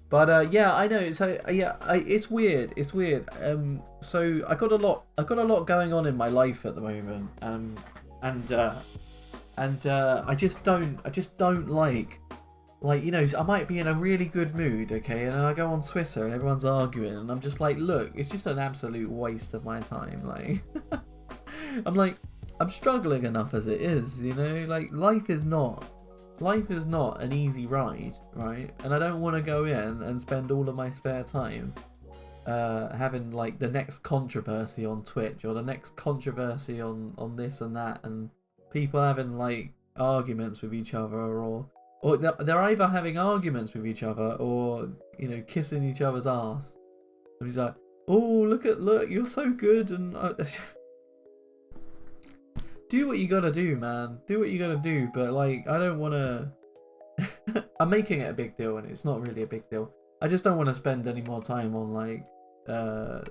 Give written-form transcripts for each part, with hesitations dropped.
But yeah, I know. So yeah, it's weird. It's weird. So I got a lot going on in my life at the moment. And I just don't like, you know, I might be in a really good mood, okay, and then I go on Twitter and everyone's arguing, and I'm just like, look, it's just an absolute waste of my time. Like, I'm like, I'm struggling enough as it is, you know. Like, life is not an easy ride, right? And I don't want to go in and spend all of my spare time having like the next controversy on Twitch or the next controversy on this and that, and people having like arguments with each other, or they're either having arguments with each other or, you know, kissing each other's ass. And he's like, oh, look, you're so good, and do what you gotta do, man. Do what you gotta do. But like, I don't want to. I'm making it a big deal, and it's not really a big deal. I just don't want to spend any more time on like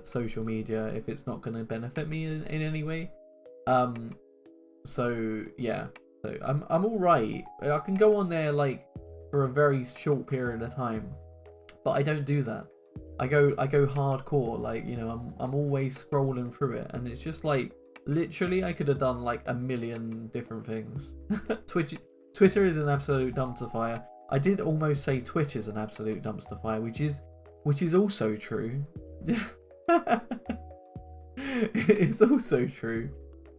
social media if it's not going to benefit me in any way. So yeah, so I'm all right. I can go on there like for a very short period of time, but I don't do that. I go hardcore. Like, you know, I'm always scrolling through it, and it's just like literally I could have done like a million different things. Twitter is an absolute dumpster fire. I did almost say Twitch is an absolute dumpster fire, which is also true. It's also true,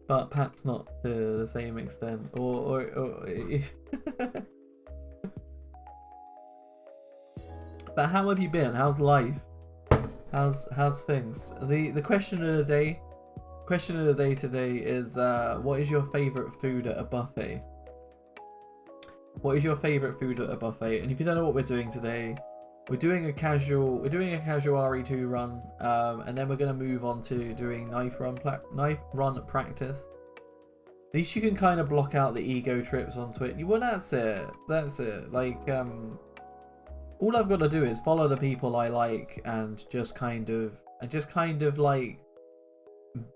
but perhaps not to the same extent. Or But how have you been? How's life? How's things? The question of the day. Question of the day today is what is your favourite food at a buffet? What is your favourite food at a buffet? And if you don't know what we're doing today, we're doing a casual RE2 run, and then we're going to move on to doing knife run practice. At least you can kind of block out the ego trips on Twitch. Well, that's it. Like, all I've got to do is follow the people I like and just kind of like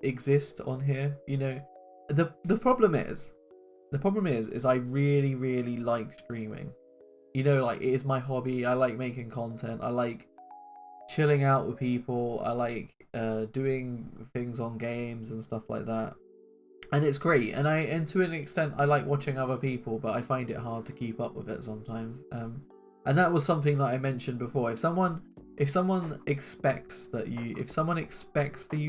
exist on here, you know. The problem is I really, really like streaming. You know, like, it is my hobby. I like making content. I like chilling out with people. I like doing things on games and stuff like that. And it's great. And to an extent, I like watching other people, but I find it hard to keep up with it sometimes. And that was something that I mentioned before. If someone expects for you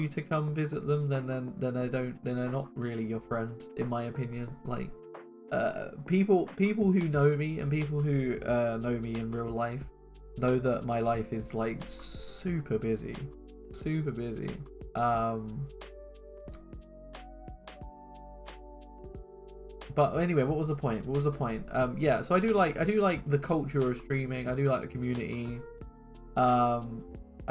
to come visit them, then they're not really your friend, in my opinion. Like, people who know me and people who know me in real life know that my life is like super busy. But anyway, what was the point? Yeah, so I do like the culture of streaming. I do like the community. I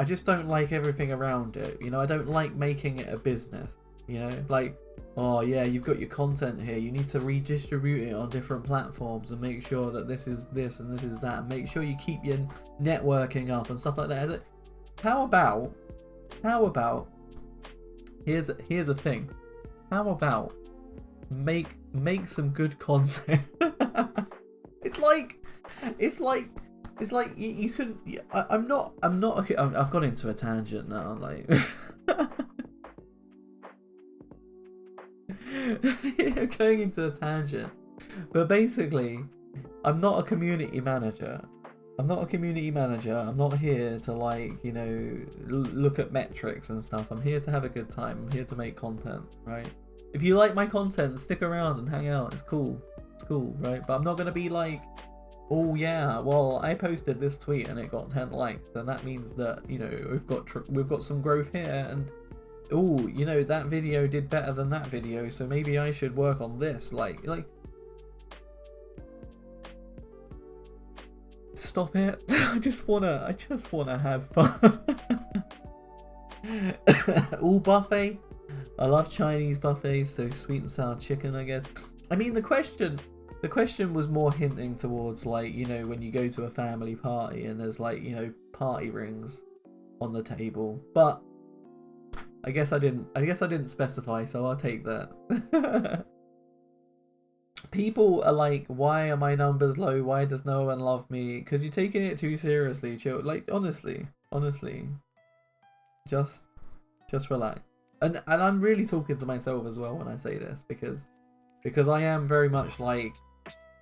just don't like everything around it. You know, I don't like making it a business. You know, like, oh yeah, you've got your content here. You need to redistribute it on different platforms and make sure that this is this and this is that. And make sure you keep your networking up and stuff like that. Is it? How about? Here's a thing. How about make some good content? It's like you can. I'm not. Okay, I've gone into a tangent now. Like, going into a tangent, but basically, I'm not a community manager. I'm not here to, like, you know, look at metrics and stuff. I'm here to have a good time. I'm here to make content, right? If you like my content, stick around and hang out. It's cool, right? But I'm not gonna be like, oh yeah, well, I posted this tweet and it got 10 likes, and that means that, you know, we've got some growth here, and oh, you know, that video did better than that video, so maybe I should work on this. Like, stop it. I just wanna have fun. All buffet. I love Chinese buffets, so sweet and sour chicken, I guess. I mean, the question was more hinting towards, like, you know, when you go to a family party and there's, like, you know, party rings on the table. But I guess I didn't specify, so I'll take that. people are like, why are my numbers low? Why does no one love me? Because you're taking it too seriously. Chill. Like, honestly, just relax. And I'm really talking to myself as well when I say this, because I am very much like,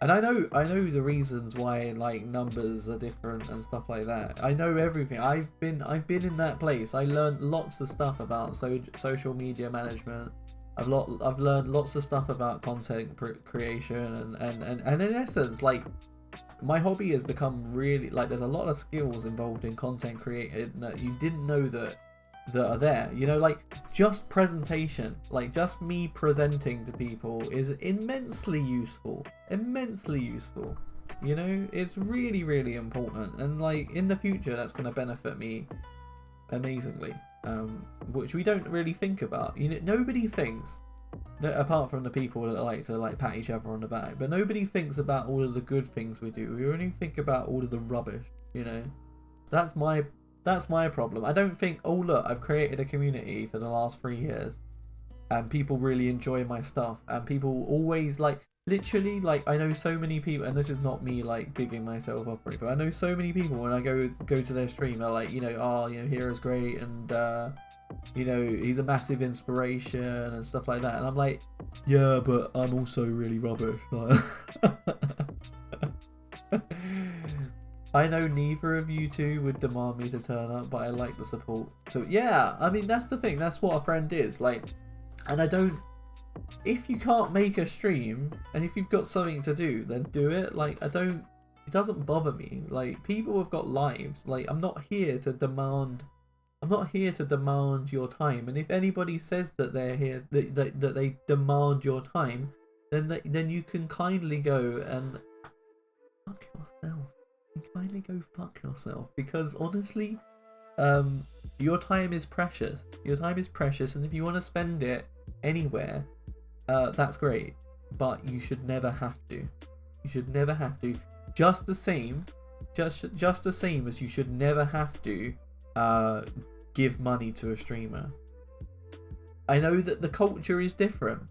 and I know the reasons why like numbers are different and stuff like that. I know everything. I've been in that place. I learned lots of stuff about social media management. I've learned lots of stuff about content creation and in essence, like, my hobby has become really, like, there's a lot of skills involved in content creating that you didn't know that are there. You know, like, just presentation, like just me presenting to people is immensely useful. You know, it's really, really important, and like in the future that's going to benefit me amazingly, which we don't really think about. You know, nobody thinks, apart from the people that like to like pat each other on the back, but nobody thinks about all of the good things we do. We only think about all of the rubbish. You know, that's my problem. I don't think, oh look, I've created a community for the last 3 years and people really enjoy my stuff, and people always like, literally, like, I know so many people, and this is not me like bigging myself up or anything, I know so many people when I go to their stream, they're like, you know, oh, you know, Hero's great, and you know, he's a massive inspiration and stuff like that, and I'm like, yeah, but I'm also really rubbish. I know neither of you two would demand me to turn up, but I like the support. So yeah, I mean, that's the thing, that's what a friend is like. And I don't, if you can't make a stream and if you've got something to do, then do it. Like, it doesn't bother me. Like, people have got lives. Like, I'm not here to demand your time. And if anybody says that they're here, that they demand your time, then you can kindly go and fuck yourself. You can kindly go fuck yourself, because honestly, your time is precious. And if you want to spend it anywhere, that's great, but you should never have to. Just the same as you should never have to give money to a streamer. I know that the culture is different,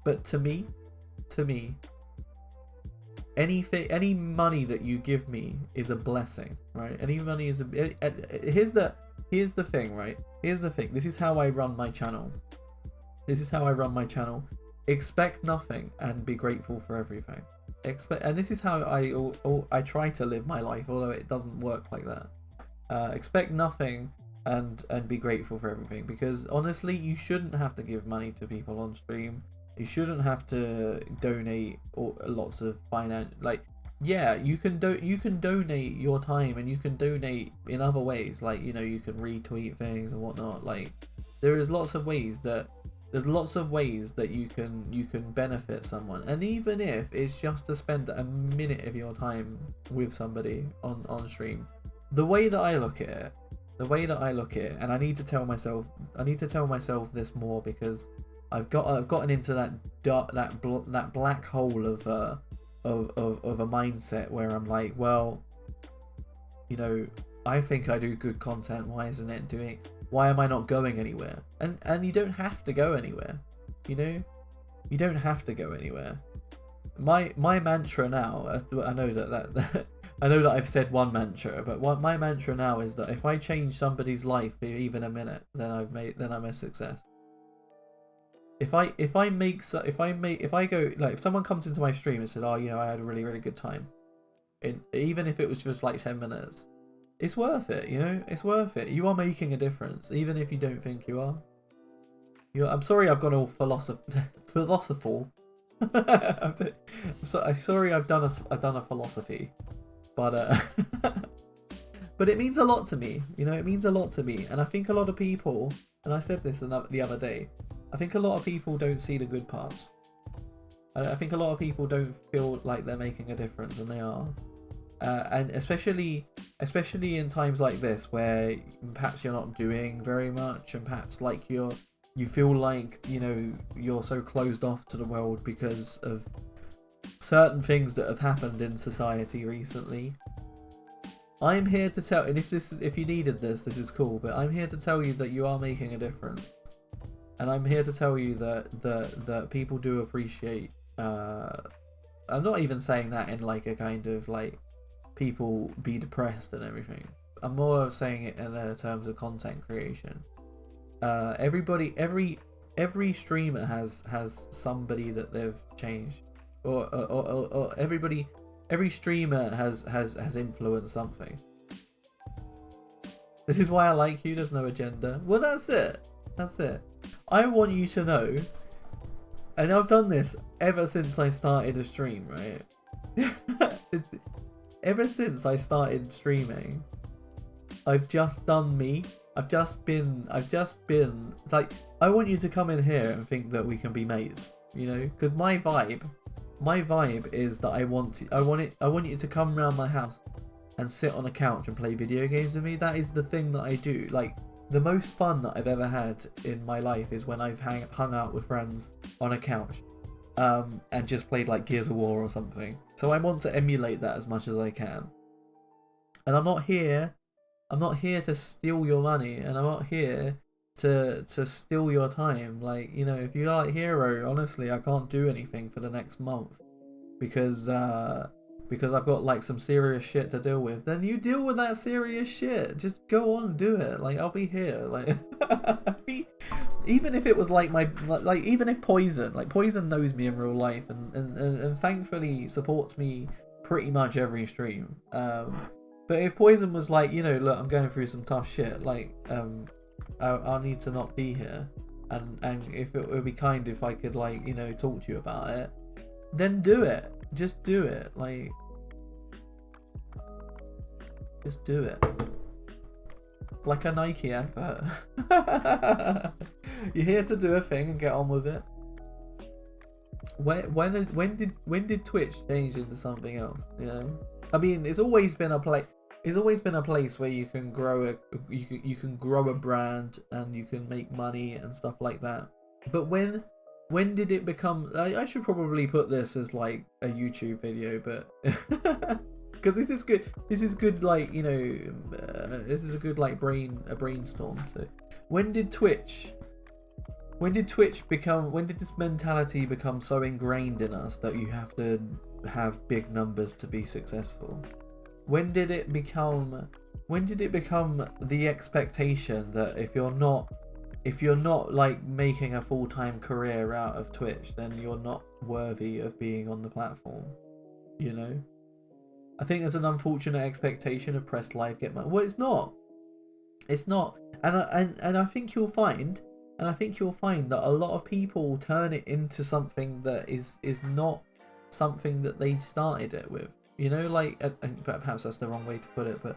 but to me, any money that you give me is a blessing, right? Any money is here's the thing, right? This is how I run my channel. Expect nothing and be grateful for everything. And this is how I try to live my life, although it doesn't work like that. Expect nothing and be grateful for everything, because honestly, you shouldn't have to give money to people on stream. You shouldn't have to donate lots of finance. Like, yeah, you can donate your time, and you can donate in other ways. Like, you know, you can retweet things and whatnot. Like, there's lots of ways that you can benefit someone, and even if it's just to spend a minute of your time with somebody on stream. The way that I look at it, and I need to tell myself this more, because I've gotten into that black hole of a mindset where I'm like, well, you know, I think I do good content. Why am I not going anywhere? And you don't have to go anywhere. You know, you don't have to go anywhere. My mantra now, I know that I know that I've said one mantra, but my mantra now is that if I change somebody's life for even a minute, then I'm a success. If I go, like, if someone comes into my stream and says, oh, you know, I had a really, really good time, even if it was just like 10 minutes, it's worth it. You know, it's worth it. You are making a difference, even if you don't think you are. I'm sorry I've gone all philosophical. I'm sorry I've done a philosophy, but but it means a lot to me. You know, it means a lot to me, and I think a lot of people, and I said this the other day, I think a lot of people don't see the good parts. I think a lot of people don't feel like they're making a difference, and they are. And especially in times like this, where perhaps you're not doing very much, and perhaps like you feel like, you know, you're so closed off to the world because of certain things that have happened in society recently. I'm here to tell, and if you needed this is cool, but I'm here to tell you that you are making a difference. And I'm here to tell you that people do appreciate. I'm not even saying that in like a kind of like people be depressed and everything. I'm more saying it in terms of content creation. Every streamer has somebody that they've changed, or every streamer has influenced something. This is why I like you. There's no agenda. Well, that's it. That's it. I want you to know, and I've done this ever since I started a stream, right? Ever since I started streaming, I've just done me. I've just been. It's like, I want you to come in here and think that we can be mates, you know? Because my vibe is that I want you to come around my house and sit on a couch and play video games with me. That is the thing that I do. Like, the most fun that I've ever had in my life is when I've hung out with friends on a couch, and just played like Gears of War or something. So I want to emulate that as much as I can. And I'm not here to steal your money, and I'm not here to steal your time. Like, you know, if you like Hero, honestly, I can't do anything for the next month because I've got like some serious shit to deal with. Then you deal with that serious shit. Just go on and do it. Like, I'll be here. Like, even if it was like even if Poison knows me in real life and thankfully supports me pretty much every stream. But if Poison was like, you know, look, I'm going through some tough shit, like, I'll need to not be here, and if it would be kind if I could, like, you know, talk to you about it, then do it. Just do it. Like, just do it. Like a Nike advert. You're here to do a thing and get on with it. When did Twitch change into something else? You know, I mean, it's always been a place. It's always been a place where you can grow a brand and you can make money and stuff like that. But when did it become? I should probably put this as like a YouTube video, but because this is good. This is good. Like, you know, this is a good like brainstorm. So when did Twitch become? When did this mentality become so ingrained in us that you have to have big numbers to be successful? When did it become the expectation that if you're not like making a full-time career out of Twitch, then you're not worthy of being on the platform? You know, I think there's an unfortunate expectation of press live, get money. Well, it's not, and I think you'll find that a lot of people turn it into something that is not something that they started it with. You know, like, perhaps that's the wrong way to put it, but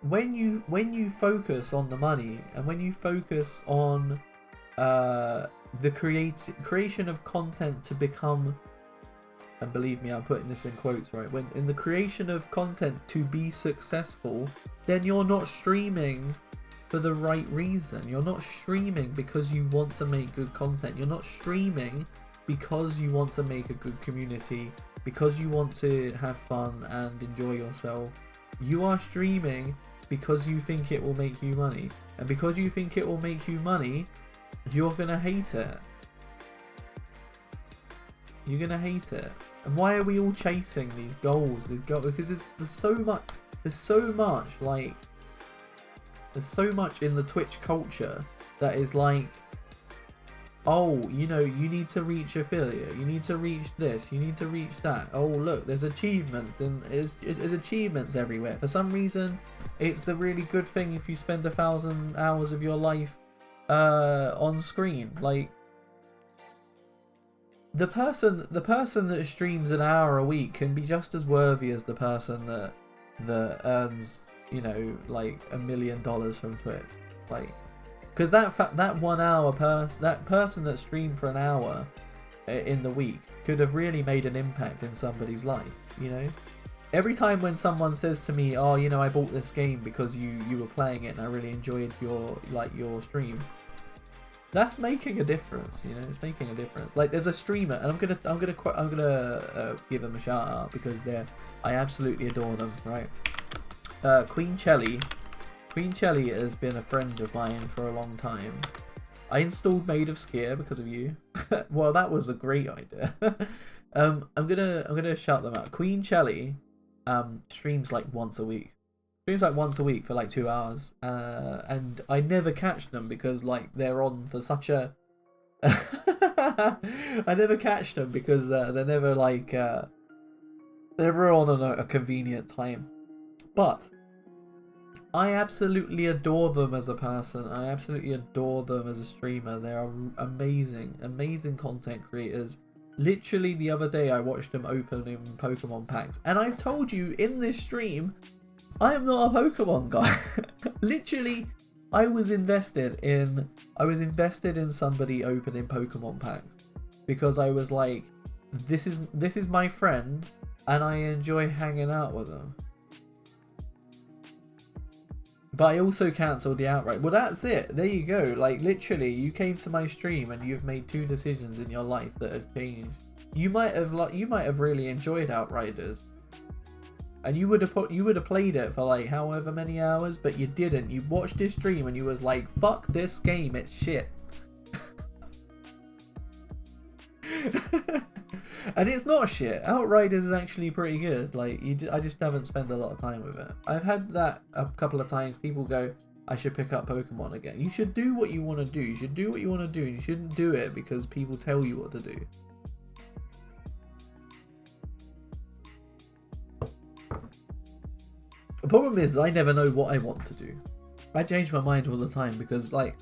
when you focus on the money and when you focus on the creation of content to become, and believe me, I'm putting this in quotes, right? When in the creation of content to be successful, then you're not streaming for the right reason. You're not streaming because you want to make good content. You're not streaming because you want to make a good community, because you want to have fun and enjoy yourself. You are streaming because you think it will make you money, and because you think it will make you money, you're gonna hate it. You're gonna hate it. And why are we all chasing these goals? Because there's so much in the Twitch culture that is like, oh, you know, you need to reach affiliate, you need to reach this, you need to reach that. Oh, look, there's achievements, and there's achievements everywhere. For some reason, it's a really good thing if you spend 1,000 hours of your life on screen. Like, the person that streams an hour a week can be just as worthy as the person that earns, you know, like $1 million from Twitch. Like, because that 1 hour that person that streamed for an hour in the week could have really made an impact in somebody's life. You know, every time when someone says to me, oh, you know, I bought this game because you were playing it and I really enjoyed your stream, that's making a difference. You know, it's making a difference. Like, there's a streamer, and I'm gonna give them a shout out because I absolutely adore them. Right, Queen Chelly has been a friend of mine for a long time, I installed Made of Skier because of you. Well, that was a great idea. I'm gonna shout them out. Queen Shelly streams like once a week. Streams like once a week for like 2 hours. And I never catch them because like they're on for such a I never catch them because they're never like they're never on a convenient time. But I absolutely adore them as a person. I absolutely adore them as a streamer. They are amazing, amazing content creators. Literally the other day I watched them opening Pokemon packs, and I've told you in this stream I am not a Pokemon guy. Literally, I was invested in somebody opening Pokemon packs because I was like, this is my friend and I enjoy hanging out with them. But I also cancelled the outright. Well, that's it. There you go. Like, literally, you came to my stream and you've made 2 decisions in your life that have changed. You might have really enjoyed Outriders, and you would have played it for like however many hours, but you didn't. You watched this stream and you was like, "Fuck this game, it's shit." And it's not shit. Outriders is actually pretty good. Like, I just haven't spent a lot of time with it. I've had that a couple of times. People go, I should pick up Pokemon again. You should do what you want to do. You should do what you want to do. You shouldn't do it because people tell you what to do. The problem is I never know what I want to do. I change my mind all the time because like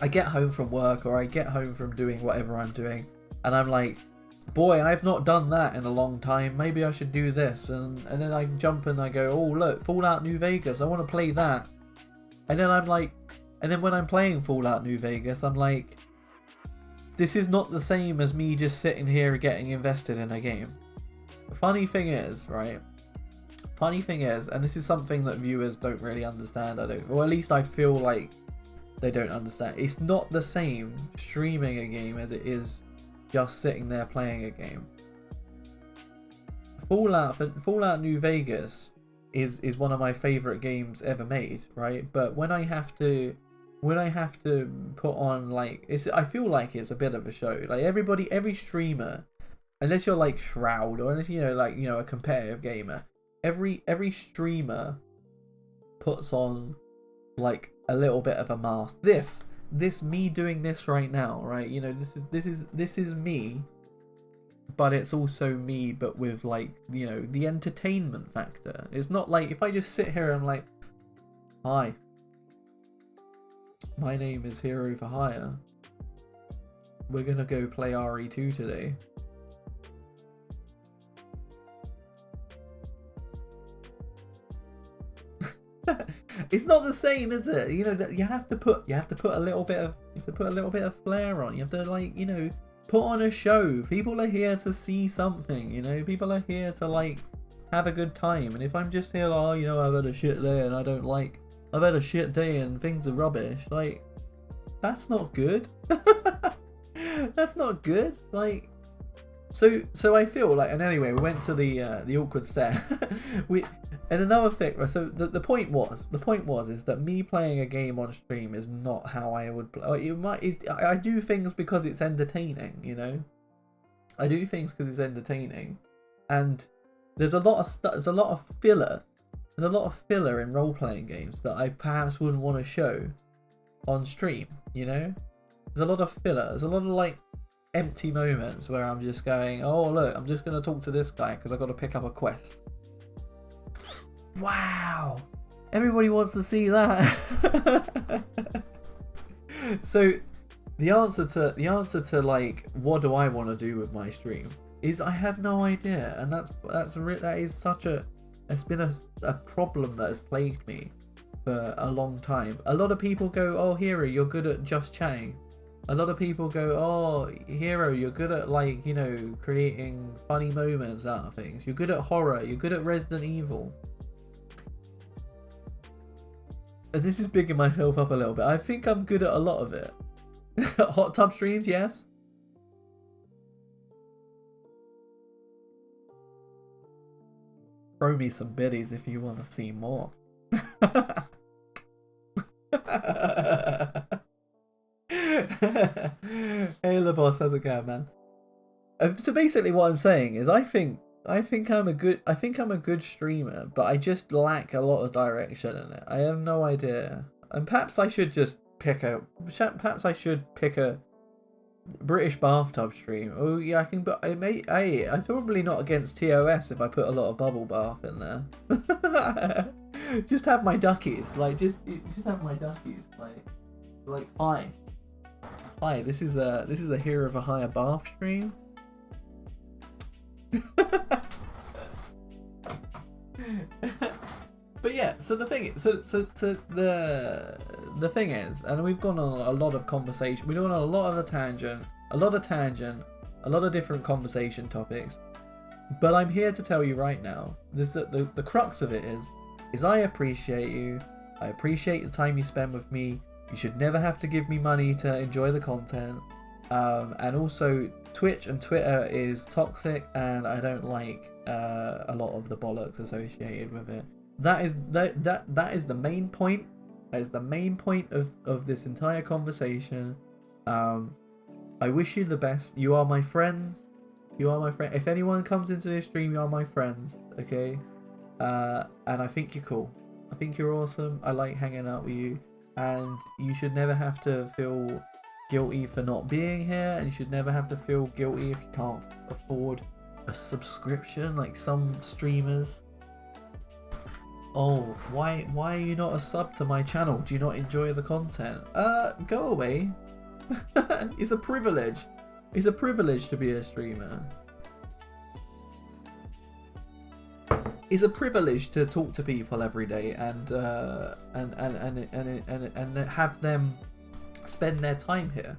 I get home from work or I get home from doing whatever I'm doing and I'm like, boy, I've not done that in a long time. Maybe I should do this. And then I jump and I go, oh, look, Fallout New Vegas. I want to play that. And then I'm like, and then when I'm playing Fallout New Vegas, I'm like, this is not the same as me just sitting here getting invested in a game. The funny thing is, right? Funny thing is, and this is something that viewers don't really understand, or at least I feel like they don't understand. It's not the same streaming a game as it is just sitting there playing a game. Fallout New Vegas is one of my favorite games ever made, right? But when I have to put on like I feel like it's a bit of a show. Like every streamer, unless you're like Shroud or unless a competitive gamer, every streamer puts on like a little bit of a mask. This me doing this right now, right? This is me, but it's also me, but with like, the entertainment factor. It's not like if I just sit here and I'm like, hi, my name is Hero for Hire. We're gonna go play RE2 today. It's not the same, is it? You have to put a little bit of flair on. You have to put on a show. People are here to see something, people are here to like have a good time. And if I'm just here, I've had a shit day and I've had a shit day and things are rubbish, like that's not good. That's not good. Like so I feel like, and anyway, we went to the awkward stare. And another thing, so the point was that me playing a game on stream is not how I would play. I do things because it's entertaining, I do things because it's entertaining, and there's a lot of filler. There's a lot of filler in role-playing games that I perhaps wouldn't want to show on stream. There's a lot of filler. There's a lot of like empty moments where I'm just going, oh look, I'm just gonna talk to this guy because I've got to pick up a quest. Wow, everybody wants to see that. So the answer to like, what do I want to do with my stream is I have no idea, and it's been a problem that has plagued me for a long time. A lot of people go, oh Hero, you're good at just chatting. A lot of people go, oh Hero, you're good at like, creating funny moments out of things. You're good at horror, you're good at Resident Evil. And this is bigging myself up a little bit. I think I'm good at a lot of it. Hot tub streams, yes. Throw me some biddies if you want to see more. course, how's it going, man? So basically, what I'm saying is, I think I'm a good streamer, but I just lack a lot of direction in it. I have no idea, and perhaps I should just pick a British bathtub stream. Oh yeah, I can. But I'm probably not against TOS if I put a lot of bubble bath in there. Just have my duckies, like just have my duckies, like hi. This is a hero of a higher bath stream. But yeah, so the thing is, and we've gone on a lot of conversation. We've gone on a lot of a lot of different conversation topics. But I'm here to tell you right now, the crux of it is I appreciate you. I appreciate the time you spend with me. You should never have to give me money to enjoy the content. And also, Twitch and Twitter is toxic, and I don't like a lot of the bollocks associated with it. That is the main point. That is the main point of this entire conversation. I wish you the best. You are my friends. You are my friend. If anyone comes into this stream, you are my friends. Okay. And I think you're cool. I think you're awesome. I like hanging out with you. And you should never have to feel guilty for not being here. And you should never have to feel guilty if you can't afford a subscription like some streamers. Oh, why are you not a sub to my channel? Do you not enjoy the content? Go away. It's a privilege. It's a privilege to be a streamer. It's a privilege to talk to people every day and have them spend their time here.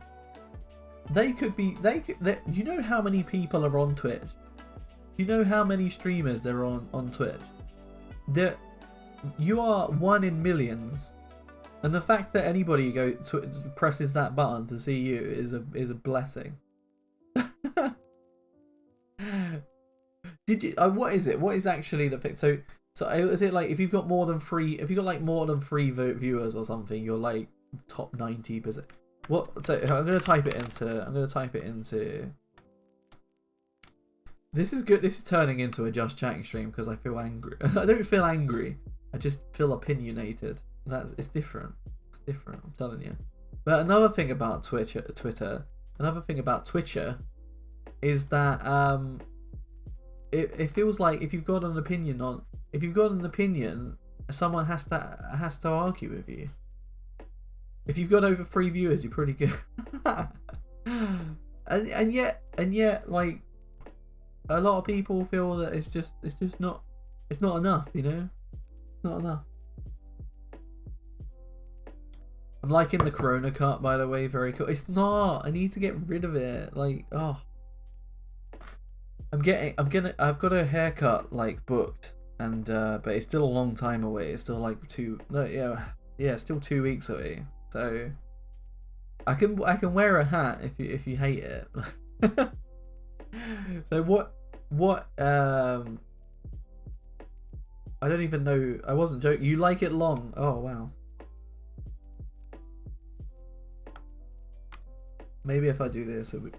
You know how many people are on Twitch? You know how many streamers there are on Twitch? You are one in millions, and the fact that anybody presses that button to see you is a blessing. Did you? What is it? What is actually the thing? So is it like if you've got more than three viewers or something, you're like top 90%? What? So I'm gonna type it into. This is good. This is turning into a just chatting stream because I feel angry. I don't feel angry. I just feel opinionated. It's different. It's different. I'm telling you. But another thing about Twitter, is that it feels like if you've got an opinion, someone has to argue with you. If you've got over 3 viewers, you're pretty good. and yet, like, a lot of people feel that it's just not enough, you know? It's not enough. I'm liking the Corona cut, by the way, very cool. It's not. I need to get rid of it. Like, oh. I've got a haircut like booked, and but it's still a long time away. It's still like still 2 weeks away. So I can wear a hat if you hate it. So what I don't even know. I wasn't joking. You like it long? Oh wow. Maybe if I do this, it would.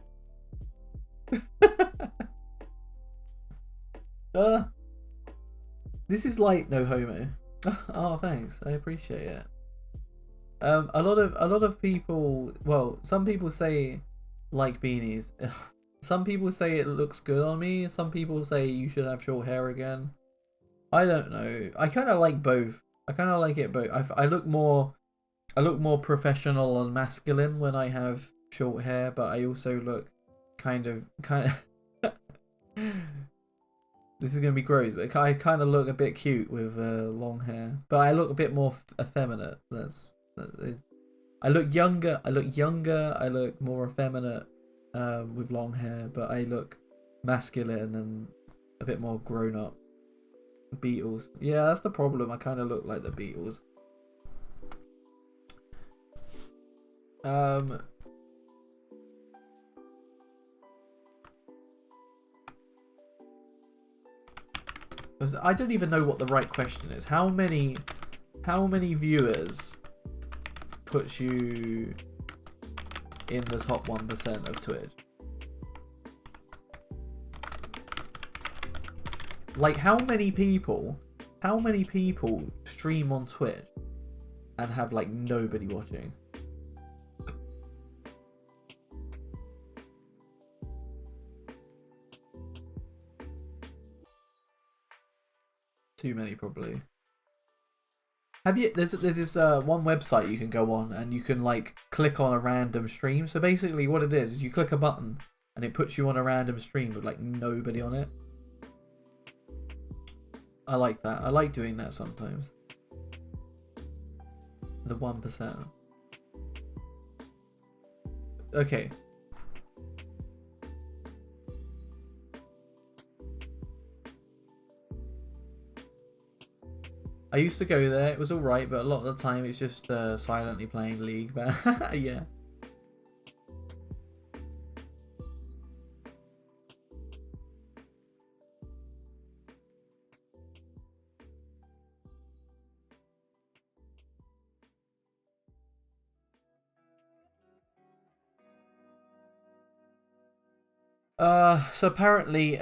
This is like no homo. Oh, thanks. I appreciate it. A lot of people. Well, some people say like beanies. Some people say it looks good on me. Some people say you should have short hair again. I don't know. I kind of like both. I kind of like it both. I look more professional and masculine when I have short hair, but I also look kind of. This is gonna be gross, but I kind of look a bit cute with long hair. But I look a bit more effeminate. I look younger. I look more effeminate with long hair, but I look masculine and a bit more grown up. Beatles. Yeah, that's the problem. I kind of look like the Beatles. I don't even know what the right question is. How many viewers puts you in the top 1% of Twitch? Like, how many people stream on Twitch and have like nobody watching? Too many, probably. Have you? There's this one website you can go on and you can like click on a random stream. So basically, what it is you click a button and it puts you on a random stream with like nobody on it. I like that. I like doing that sometimes. The 1%. Okay. I used to go there. It was alright, but a lot of the time it's just silently playing League. But yeah. So apparently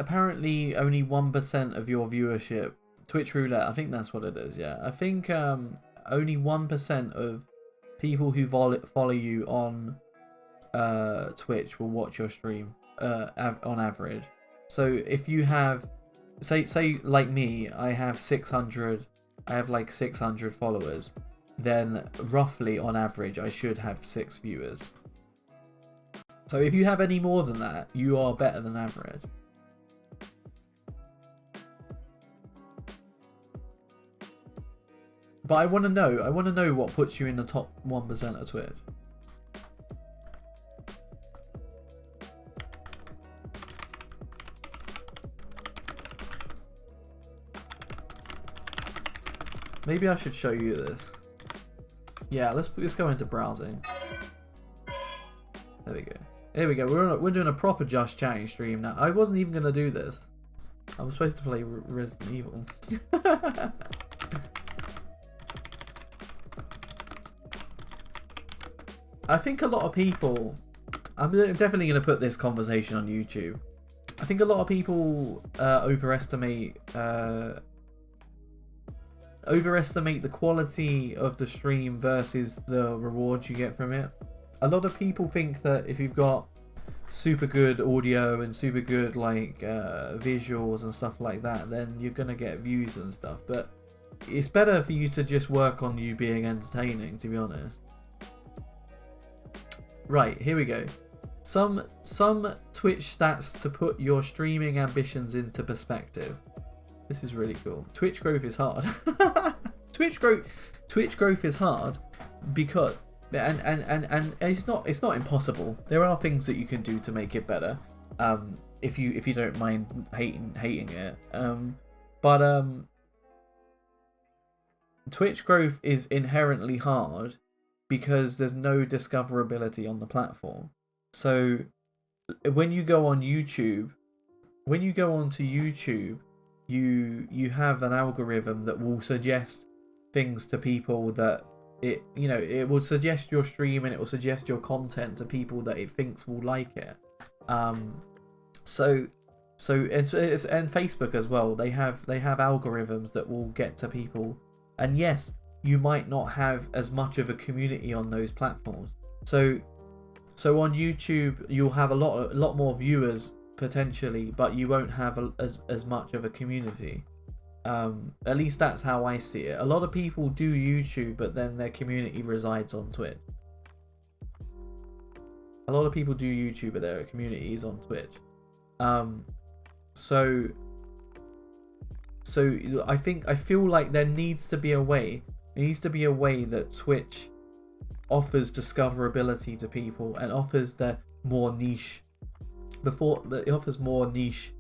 only 1% of your viewership, Twitch roulette, I think that's what it is, yeah. I think only 1% of people who follow you on Twitch will watch your stream on average. So if you have, say like me, I have like 600 followers, then roughly on average I should have 6 viewers. So if you have any more than that, you are better than average. But I want to know what puts you in the top 1% of Twitch. Maybe I should show you this. Yeah, let's go into browsing. There we go. Here we go. We're doing a proper Just Chatting stream now. I wasn't even gonna do this. I was supposed to play Resident Evil. I think a lot of people. I'm definitely gonna put this conversation on YouTube. I think a lot of people overestimate the quality of the stream versus the rewards you get from it. A lot of people think that if you've got super good audio and super good like visuals and stuff like that, then you're gonna get views and stuff. But it's better for you to just work on you being entertaining, to be honest. Right, here we go. Some Twitch stats to put your streaming ambitions into perspective. This is really cool. Twitch growth is hard. Twitch growth is hard because and it's not impossible. There are things that you can do to make it better. If you don't mind hating it. But Twitch growth is inherently hard because there's no discoverability on the platform. So when you go on YouTube, you have an algorithm that will suggest things to people that it will suggest your stream and it will suggest your content to people that it thinks will like it. So it's and Facebook as well. They have algorithms that will get to people. And yes, you might not have as much of a community on those platforms. So on YouTube you'll have a lot more viewers potentially, but you won't have as much of a community. At least that's how I see it. A lot of people do YouTube, but then their community resides on Twitch. A lot of people do YouTube, but their community is on Twitch. So I feel like there needs to be a way. There needs to be a way that Twitch offers discoverability to people and offers the more niche. It offers more niche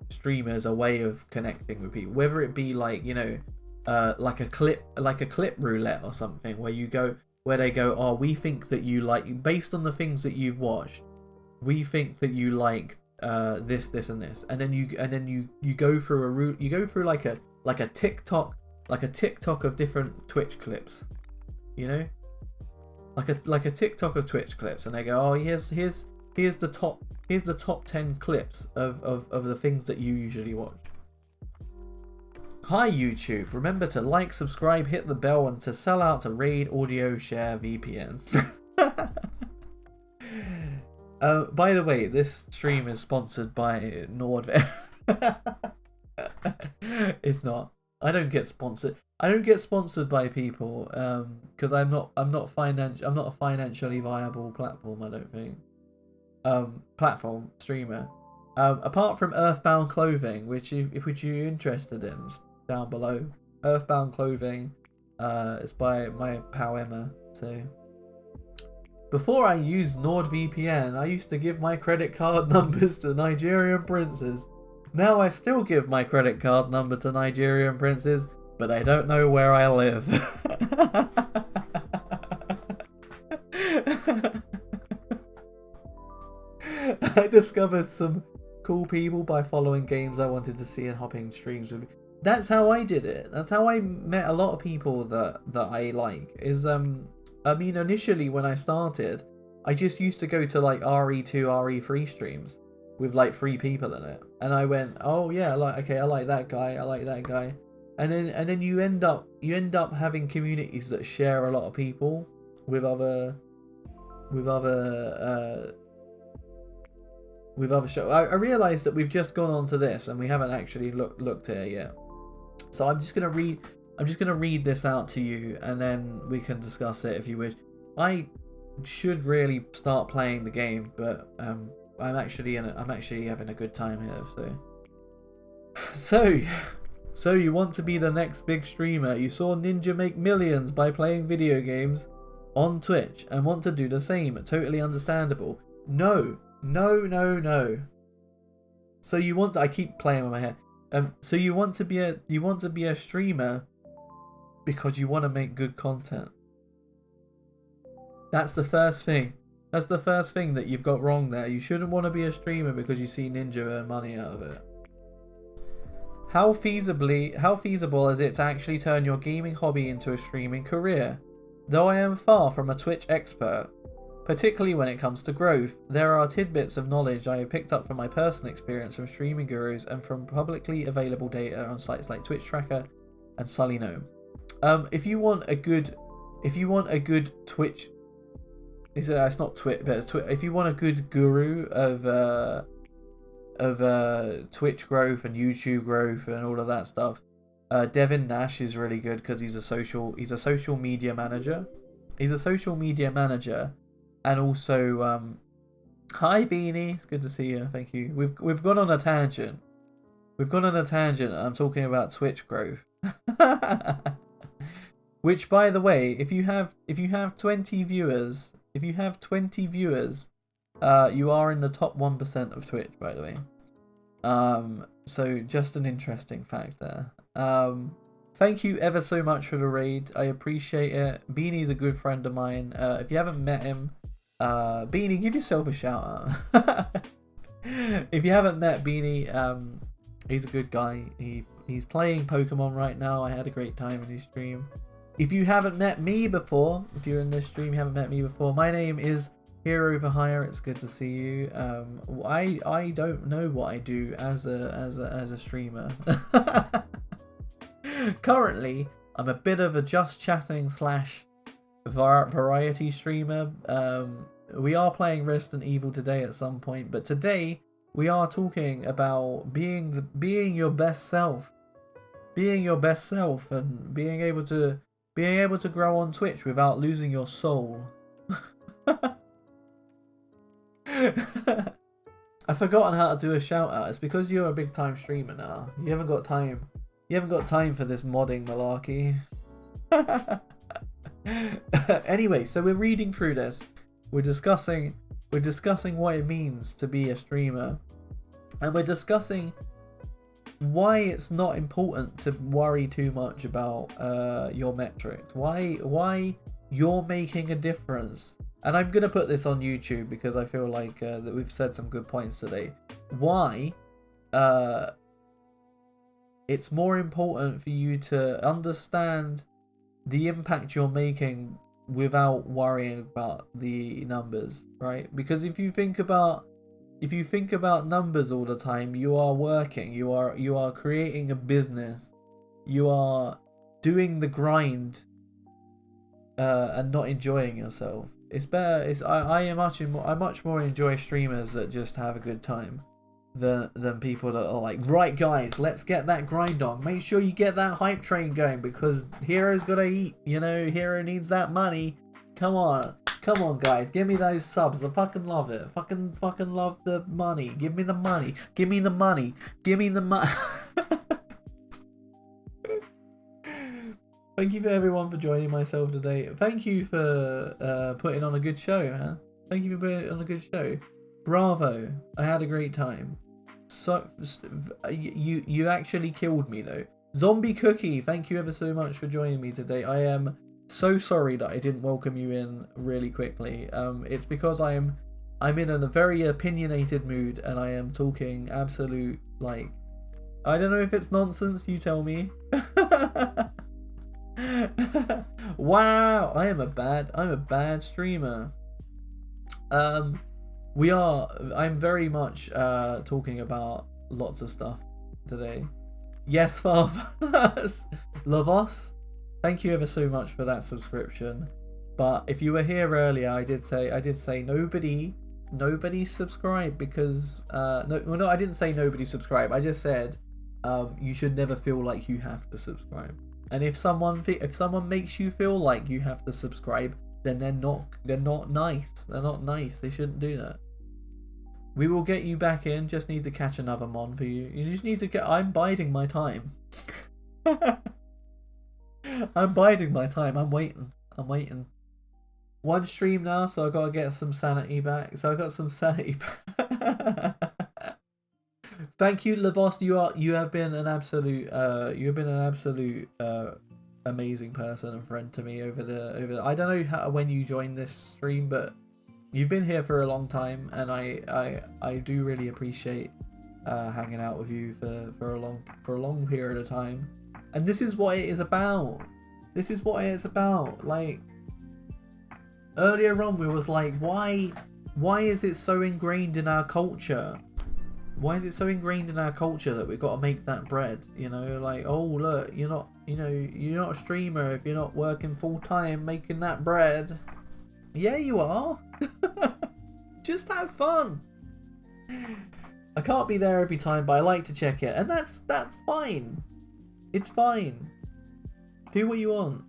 streamers a way of connecting with people, whether it be like like a clip roulette or something where they go, oh, we think that you like, based on the things that you've watched, we think that you like this and this, and then you go through a route, you go through like a TikTok of different Twitch clips, like a TikTok of Twitch clips, and they go, oh, here's the top Here's the top 10 clips of the things that you usually watch. Hi YouTube, remember to like, subscribe, hit the bell, and to sell out to Raid Audio Share VPN. By the way, this stream is sponsored by NordVPN. It's not. I don't get sponsored. I don't get sponsored by people because I'm not a financially viable platform. I don't think. Platform streamer. Apart from Earthbound Clothing, which you're interested in, it's down below. Earthbound Clothing. It's by my pal Emma. So. Before I used NordVPN, I used to give my credit card numbers to Nigerian princes. Now I still give my credit card number to Nigerian princes, but they don't know where I live. I discovered some cool people by following games I wanted to see and hopping streams with me. That's how I did it. That's how I met a lot of people that I like. I mean, initially when I started, I just used to go to like RE2, RE3 streams with like 3 people in it, and I went, oh yeah, like okay, I like that guy, I like that guy, and then you end up having communities that share a lot of people with other shows. I realised that we've just gone on to this and we haven't actually looked here yet, so I'm just gonna read this out to you, and then we can discuss it if you wish. I should really start playing the game, but I'm actually having a good time here. So you want to be the next big streamer? You saw Ninja make millions by playing video games on Twitch and want to do the same. Totally understandable. No. So you want to, I keep playing with my hair. So you want to be a streamer because you want to make good content. That's the first thing. That's the first thing that you've got wrong there. You shouldn't want to be a streamer because you see Ninja earn money out of it. How feasible is it to actually turn your gaming hobby into a streaming career? Though I am far from a Twitch expert, particularly when it comes to growth, there are tidbits of knowledge I have picked up from my personal experience from streaming gurus and from publicly available data on sites like Twitch Tracker and Sully Gnome. If you want a good Twitch, it's not Twitch, but it's if you want a good guru of Twitch growth and YouTube growth and all of that stuff, Devin Nash is really good because he's a social media manager. He's a social media manager, and also hi Beanie, it's good to see you. Thank you. We've gone on a tangent. I'm talking about Twitch growth. Which, by the way, if you have 20 viewers, you are in the top 1% of Twitch, by the way. So just an interesting fact there. Thank you ever so much for the raid. I appreciate it. Beanie's a good friend of mine. If you haven't met him, Beanie, give yourself a shout out. If you haven't met Beanie, he's a good guy. He's playing Pokemon right now. I had a great time in his stream. If you haven't met me before, if you're in this stream, you haven't met me before, my name is Hero for Hire. It's good to see you. I don't know what I do as a streamer. Currently, I'm a bit of a just chatting / variety streamer. We are playing Resident Evil today at some point, but today we are talking about being your best self, and being able to grow on Twitch without losing your soul. I've forgotten how to do a shout out. It's because you're a big time streamer now. You haven't got time for this modding malarkey. Anyway, so we're reading through this. We're discussing what it means to be a streamer, and we're discussing why it's not important to worry too much about your metrics. Why you're making a difference. And I'm gonna put this on YouTube because I feel like that we've said some good points today. Why it's more important for you to understand the impact you're making without worrying about the numbers, right? Because if you think about if you think about numbers all the time, you are working, you are creating a business, you are doing the grind, and not enjoying yourself. It's better. I much more enjoy streamers that just have a good time than people that are like, right guys, let's get that grind on. Make sure you get that hype train going because Hero's gotta eat. You know, Hero needs that money. Come on guys, give me those subs. I fucking love it. Fucking love the money. Give me the money. Give me the money. Give me the money. Thank you for everyone for joining myself today. Thank you for putting on a good show, man. Thank you for putting on a good show. Bravo. I had a great time. So you actually killed me though. Zombie Cookie, thank you ever so much for joining me today. I am so sorry that I didn't welcome you in really quickly. It's because I'm in a very opinionated mood and I am talking absolute, like, I don't know if it's nonsense, you tell me. Wow, I'm a bad streamer. I'm very much talking about lots of stuff today. Yes, Fathers. Lavos, thank you ever so much for that subscription. But if you were here earlier, I did say nobody subscribe because no, I didn't say nobody subscribe. I just said you should never feel like you have to subscribe. And if someone makes you feel like you have to subscribe, then they're not nice. They're not nice. They shouldn't do that. We will get you back in. Just need to catch another mon for you. You just need to get. I'm biding my time. I'm biding my time. I'm waiting. One stream now, so I gotta get some sanity back. So I got some sanity back. Thank you, Lavos. You have been an absolute amazing person and friend to me over the. I don't know when you joined this stream, but you've been here for a long time, and I do really appreciate hanging out with you for a long period of time. And this is what it is about. This is what it's about. Like earlier on, we was like, why is it so ingrained in our culture? Why is it so ingrained in our culture that we've got to make that bread? You know, like, oh look, you're not a streamer if you're not working full time making that bread. Yeah, you are. Just have fun. I can't be there every time, but I like to check it, and that's fine. It's fine. Do what you want.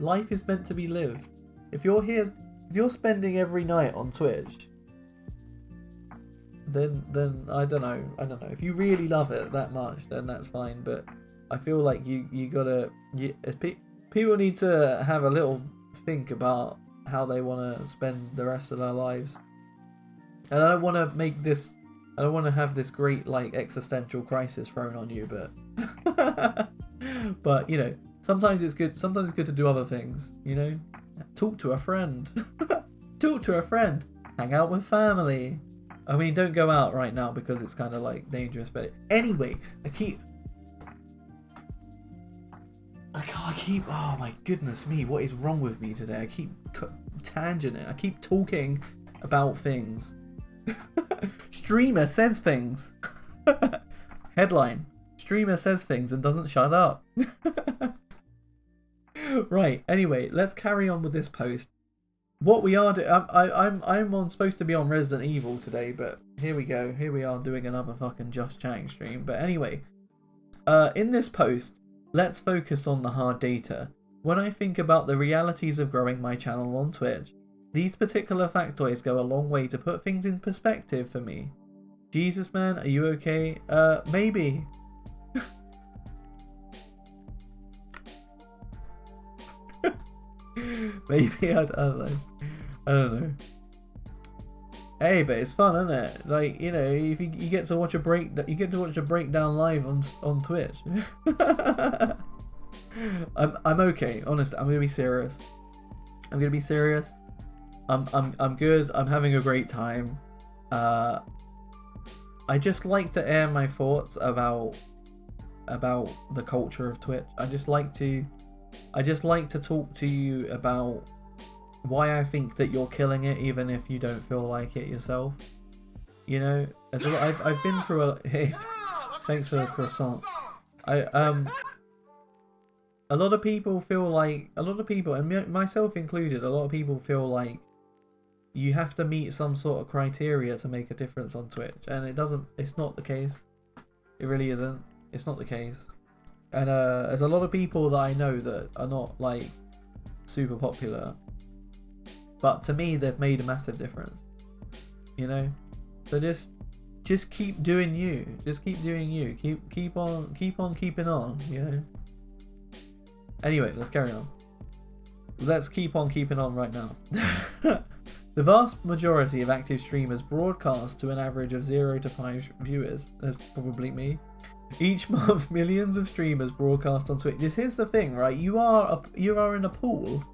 Life is meant to be lived. If you're spending every night on Twitch, then I don't know. If you really love it that much, then that's fine. But I feel like you gotta. People need to have a little think about how they want to spend the rest of their lives. And I don't want to make this. I don't want to have this great like existential crisis thrown on you, but but you know, sometimes it's good. Sometimes it's good to do other things. You know, talk to a friend. Talk to a friend. Hang out with family. I mean, don't go out right now because it's kind of like dangerous. But anyway, I keep. Oh my goodness me! What is wrong with me today? I keep tangenting. I keep talking about things. Streamer says things. Headline: Streamer says things and doesn't shut up. Right. Anyway, let's carry on with this post. What we are doing, I'm supposed to be on Resident Evil today, but here we go. Here we are doing another fucking Just Chatting stream. But anyway, in this post, let's focus on the hard data. When I think about the realities of growing my channel on Twitch, these particular factoids go a long way to put things in perspective for me. Jesus, man, are you okay? Maybe. Maybe, I don't know. Hey, but it's fun, isn't it? Like, you know, if you get to watch a breakdown live on Twitch. I'm okay, honestly. I'm gonna be serious. I'm good. I'm having a great time. I just like to air my thoughts about the culture of Twitch. I just like to talk to you about why I think that you're killing it, even if you don't feel like it yourself. You know, as a lot, I've been through a. Hey, thanks for the croissant. A lot of people feel like and myself included, a lot of people feel like you have to meet some sort of criteria to make a difference on Twitch, and it doesn't. It's not the case. It really isn't. It's not the case. And there's a lot of people that I know that are not like super popular, but to me they've made a massive difference. You know, so just keep doing you. Just keep doing you. Keep on keeping on. You know. Anyway, let's carry on. Let's keep on keeping on right now. The vast majority of active streamers broadcast to an average of 0 to 5 viewers. That's probably me. Each month, millions of streamers broadcast on Twitch. Here's the thing, right? You are in a pool.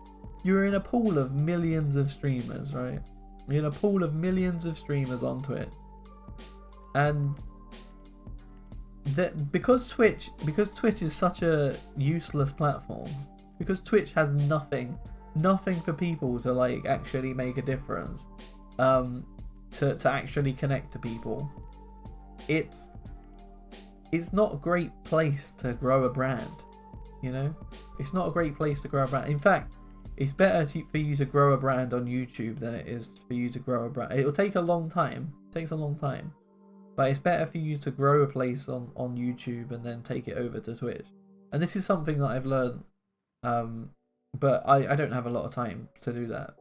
You're in a pool of millions of streamers, right? You're in a pool of millions of streamers on Twitch, and that because Twitch is such a useless platform, because Twitch has nothing for people to like actually make a difference, to actually connect to people. It's not a great place to grow a brand, you know. It's not a great place to grow a brand. In fact, it's better for you to grow a brand on YouTube than it is for you to grow a brand. It'll take a long time. It takes a long time. But it's better for you to grow a place on YouTube and then take it over to Twitch. And this is something that I've learned, but I don't have a lot of time to do that.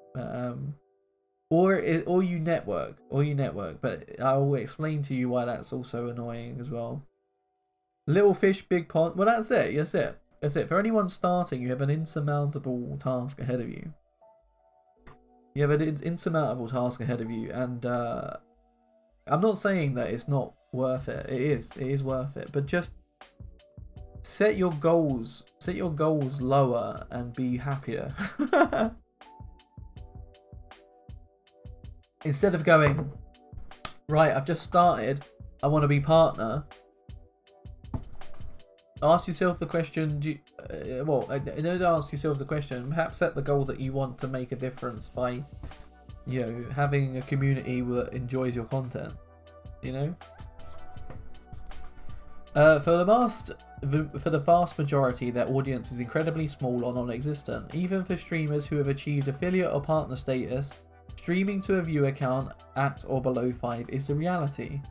Or you network. But I will explain to you why that's also annoying as well. Little fish, big pond. Well, that's it. That's it. For anyone starting, you have an insurmountable task ahead of you. You have an insurmountable task ahead of you, and I'm not saying that it's not worth it. It is worth it. But just set your goals lower and be happier. Instead of going, right, I've just started, I want to be partner. Ask yourself the question, ask yourself the question, perhaps set the goal that you want to make a difference by, you know, having a community that enjoys your content, you know? For the vast majority, their audience is incredibly small or non-existent. Even for streamers who have achieved affiliate or partner status, streaming to a viewer count at or below 5 is the reality.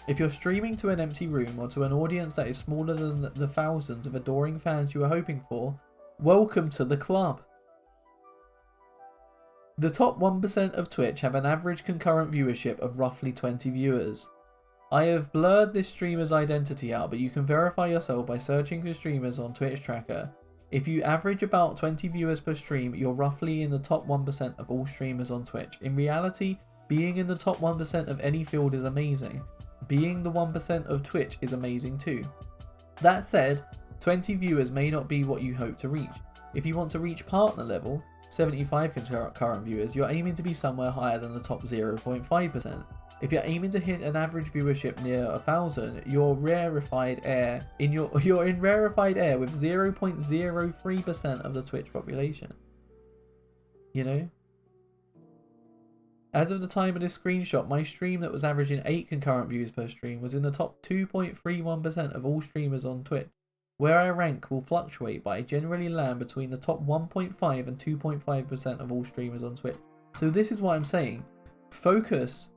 If you're streaming to an empty room or to an audience that is smaller than the thousands of adoring fans you are hoping for, welcome to the club. The top 1% of Twitch have an average concurrent viewership of roughly 20 viewers. I have blurred this streamer's identity out, but you can verify yourself by searching for streamers on Twitch Tracker. If you average about 20 viewers per stream, you're roughly in the top 1% of all streamers on Twitch. In reality, being in the top 1% of any field is amazing. Being the 1% of Twitch is amazing too. That said, 20 viewers may not be what you hope to reach. If you want to reach partner level, 75 concurrent viewers, you're aiming to be somewhere higher than the top 0.5%. If you're aiming to hit an average viewership near 1,000, you're in rarefied air with 0.03% of the Twitch population. You know? As of the time of this screenshot, my stream that was averaging 8 concurrent views per stream was in the top 2.31% of all streamers on Twitch. Where I rank will fluctuate, but I generally land between the top 1.5 and 2.5% of all streamers on Twitch. So this is what I'm saying. Focus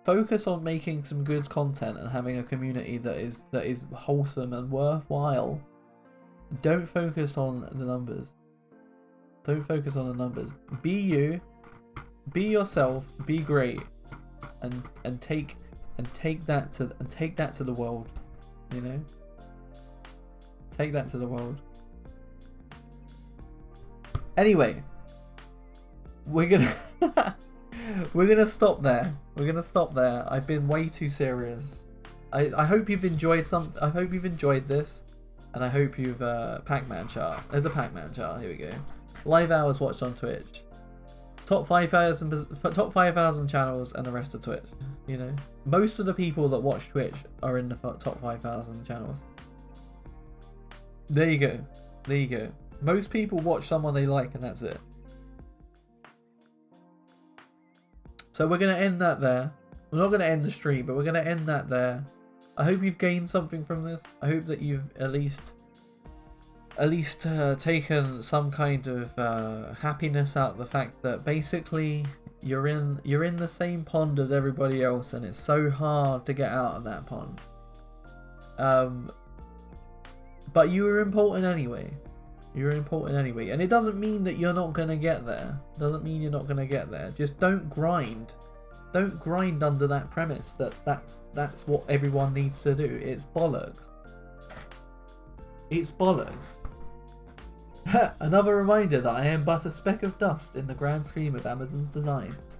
on making some good content and having a community that is wholesome and worthwhile. Don't focus on the numbers. Be you. Be yourself, be great, and take that to the world, you know. Take that to the world. Anyway, we're gonna stop there. I've been way too serious. I hope you've enjoyed this, and I hope you've Pac-Man chart. There's a Pac-Man chart. Here we go. Live hours watched on Twitch. Top 5,000 channels and the rest of Twitch. You know, most of the people that watch Twitch are in the top 5,000 channels. There you go. Most people watch someone they like, and that's it. So we're gonna end that there. We're not going to end the stream, but we're going to end that there. I hope you've gained something from this. I hope that you've at least taken some kind of happiness out of the fact that basically you're in the same pond as everybody else, and it's so hard to get out of that pond. But you were important anyway. You're important anyway, and it doesn't mean that you're not gonna get there. Doesn't mean you're not gonna get there. Just don't grind. Don't grind under that premise that that's what everyone needs to do. It's bollocks. It's bollocks. Another reminder that I am but a speck of dust in the grand scheme of Amazon's designs.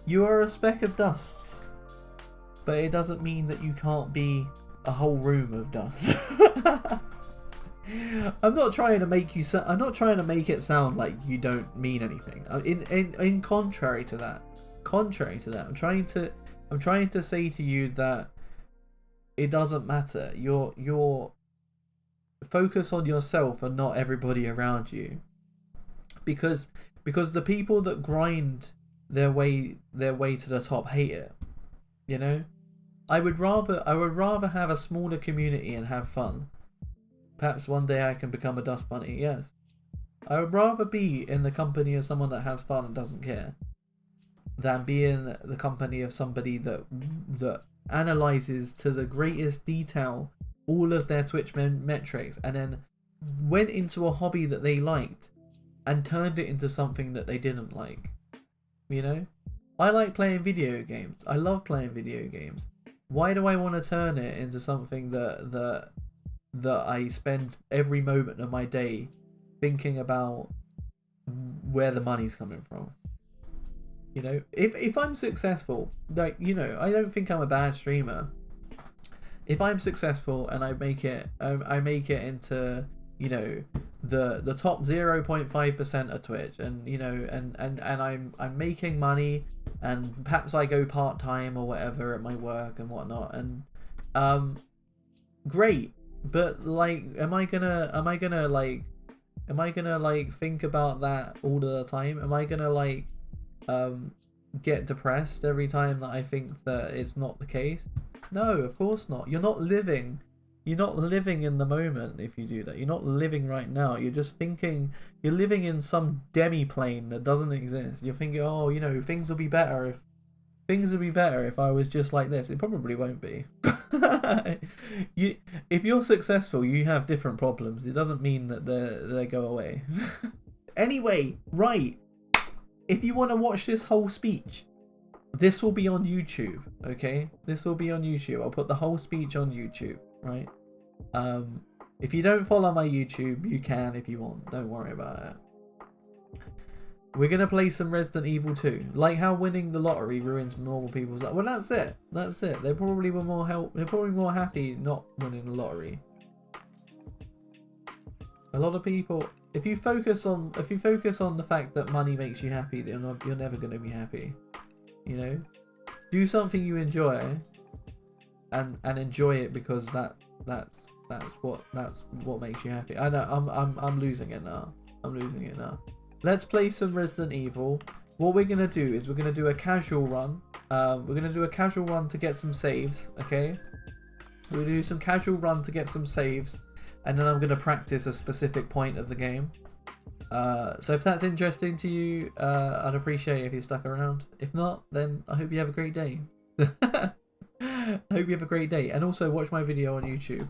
You are a speck of dust, but it doesn't mean that you can't be a whole room of dust. I'm not trying to make you. I'm not trying to make it sound like you don't mean anything. In contrary to that, I'm trying to say to you that it doesn't matter. You're focus on yourself and not everybody around you, because the people that grind their way to the top hate it. You know, I would rather have a smaller community and have fun. Perhaps one day I can become a dust bunny. Yes, I would rather be in the company of someone that has fun and doesn't care than be in the company of somebody that analyzes to the greatest detail all of their Twitch metrics, and then went into a hobby that they liked and turned it into something that they didn't like. You know, I like playing video games. I love playing video games. Why do I want to turn it into something that I spend every moment of my day thinking about where the money's coming from? You know, if I'm successful, like, you know, I don't think I'm a bad streamer. If I'm successful and I make it into, you know, the top 0.5% of Twitch, and you know, and I'm making money, and perhaps I go part-time or whatever at my work and whatnot, and great. But like, am I gonna like think about that all the time? Am I gonna like get depressed every time that I think that it's not the case? No, of course not. You're not living in the moment if you do that. You're not living right now. You're just thinking, you're living in some demi-plane that doesn't exist. You're thinking, oh, you know, things will be better if I was just like this. It probably won't be. If you're successful, you have different problems. It doesn't mean that they go away. Anyway, right. If you want to watch this whole speech, this will be on YouTube, okay? This will be on YouTube. I'll put the whole speech on YouTube, right? If you don't follow my YouTube, you can if you want. Don't worry about it. We're going to play some Resident Evil 2. Like how winning the lottery ruins normal people's life. Well, that's it. That's it. They're probably more happy not winning the lottery. A lot of people, if you focus on the fact that money makes you happy, then you're never going to be happy. You know, do something you enjoy, and enjoy it, because that's what makes you happy. I know I'm losing it now. Let's play some Resident Evil. What we're gonna do is we're gonna do a casual run. We're gonna do a casual run to get some saves. Okay, we're gonna do some casual run to get some saves, and then I'm gonna practice a specific point of the game. So if that's interesting to you, I'd appreciate it if you stuck around. If not, then I hope you have a great day. I hope you have a great day, and also watch my video on YouTube.